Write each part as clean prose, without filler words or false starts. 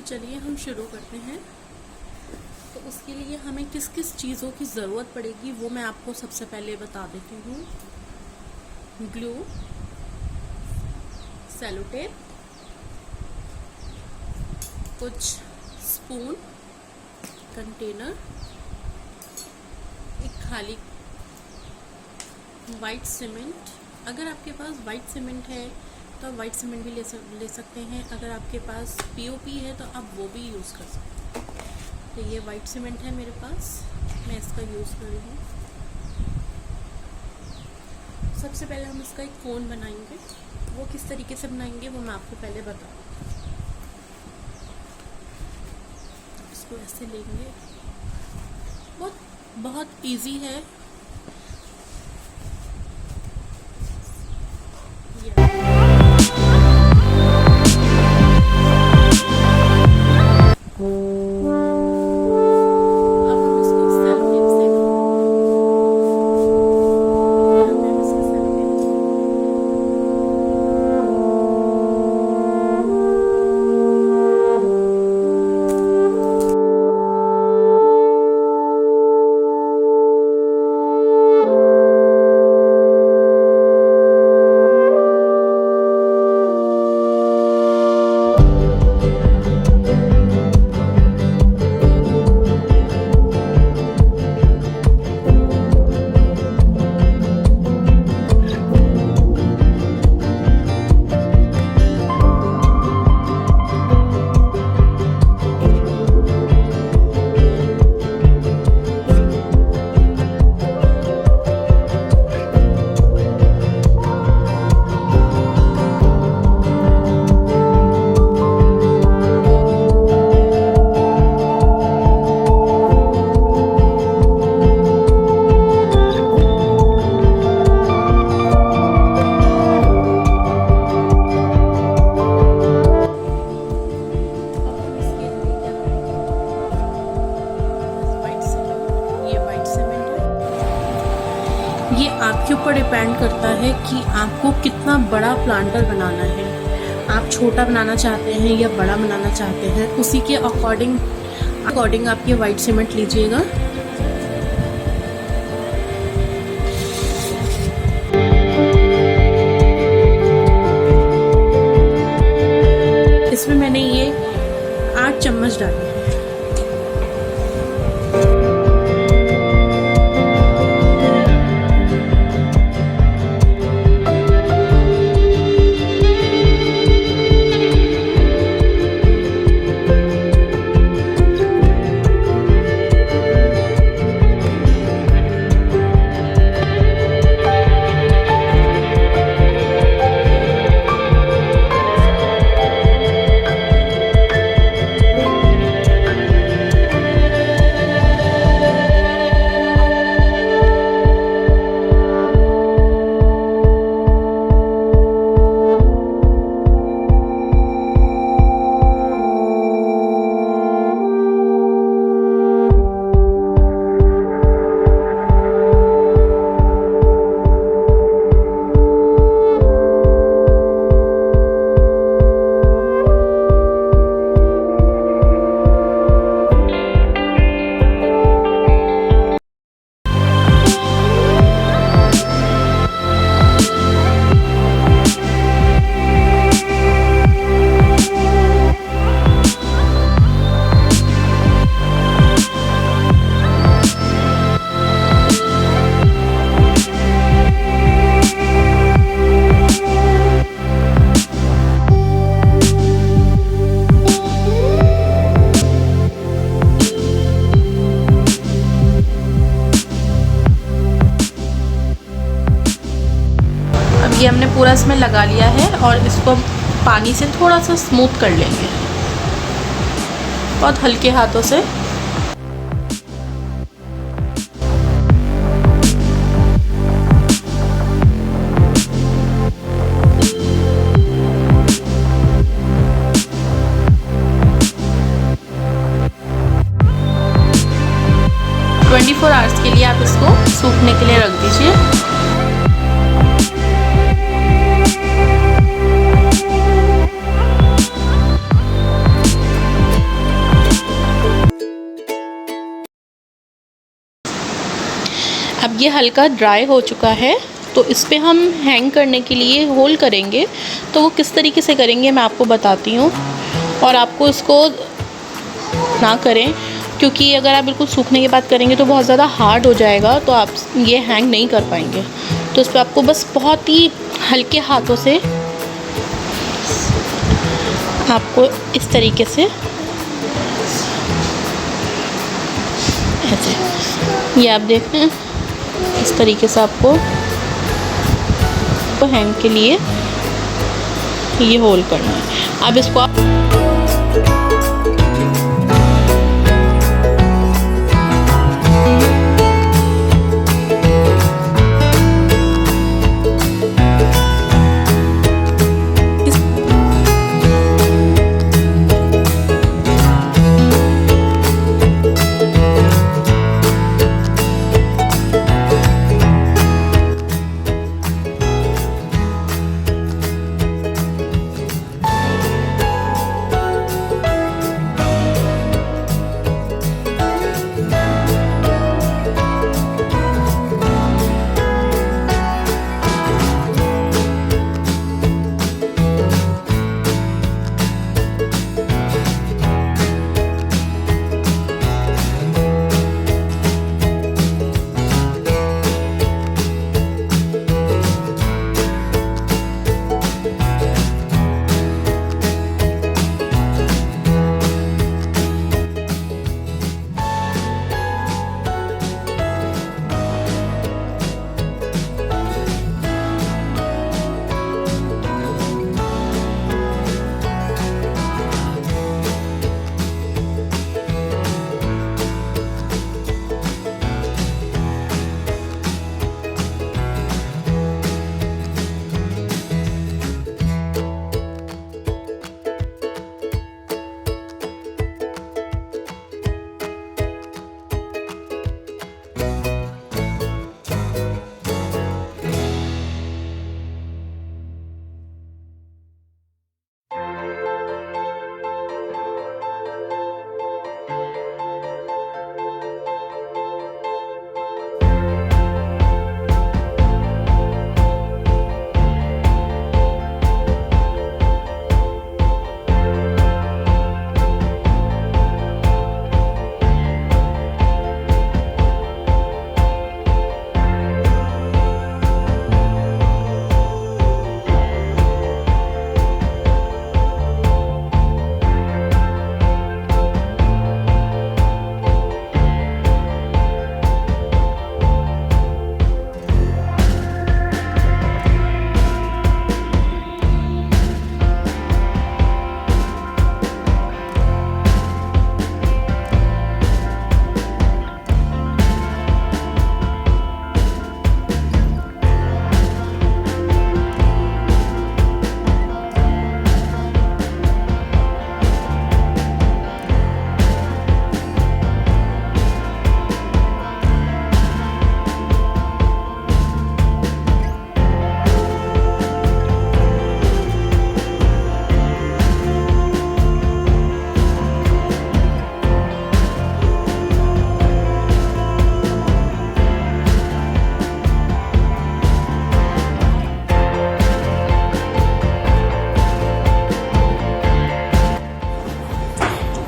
चलिए हम शुरू करते हैं। तो उसके लिए हमें किस किस चीज़ों की ज़रूरत पड़ेगी वो मैं आपको सबसे पहले बता देती हूँ। ग्लू, सेलो टेप, कुछ स्पून, कंटेनर, एक खाली वाइट सीमेंट। अगर आपके पास वाइट सीमेंट है तो आप वाइट सीमेंट भी ले सकते हैं। अगर आपके पास पीओपी है तो आप वो भी यूज़ कर सकते हैं। तो ये वाइट सीमेंट है मेरे पास, मैं इसका यूज़ कर रही हूँ। सबसे पहले हम इसका एक कोन बनाएंगे। वो किस तरीके से बनाएंगे वो मैं आपको पहले बता दूँ। इसको ऐसे लेंगे, बहुत इजी है। ये आपके ऊपर डिपेंड करता है कि आपको कितना बड़ा प्लांटर बनाना है। आप छोटा बनाना चाहते हैं या बड़ा बनाना चाहते हैं, उसी के अकॉर्डिंग आप ये वाइट सीमेंट लीजिएगा। इसमें मैंने ये 8 चम्मच डाले। ये हमने पूरा इसमें लगा लिया है और इसको पानी से थोड़ा सा स्मूथ कर लेंगे, बहुत हल्के हाथों से। आवर्स के लिए आप इसको सूखने के लिए रख दीजिए। ये हल्का ड्राई हो चुका है, तो इस पे हम हैंग करने के लिए होल करेंगे। तो वो किस तरीके से करेंगे मैं आपको बताती हूँ। और आपको इसको ना करें, क्योंकि अगर आप बिल्कुल सूखने के बाद करेंगे तो बहुत ज़्यादा हार्ड हो जाएगा, तो आप ये हैंग नहीं कर पाएंगे। तो इस पर आपको बस बहुत ही हल्के हाथों से आपको इस तरीके से ऐसे, ये आप देख रहे हैं, इस तरीके से आपको हैंग के लिए ये होल करना है। अब इसको आप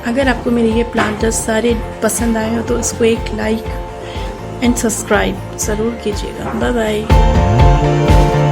अगर आपको मेरे ये प्लांटर्स सारे पसंद आए हो तो इसको एक लाइक एंड सब्सक्राइब ज़रूर कीजिएगा। Bye bye.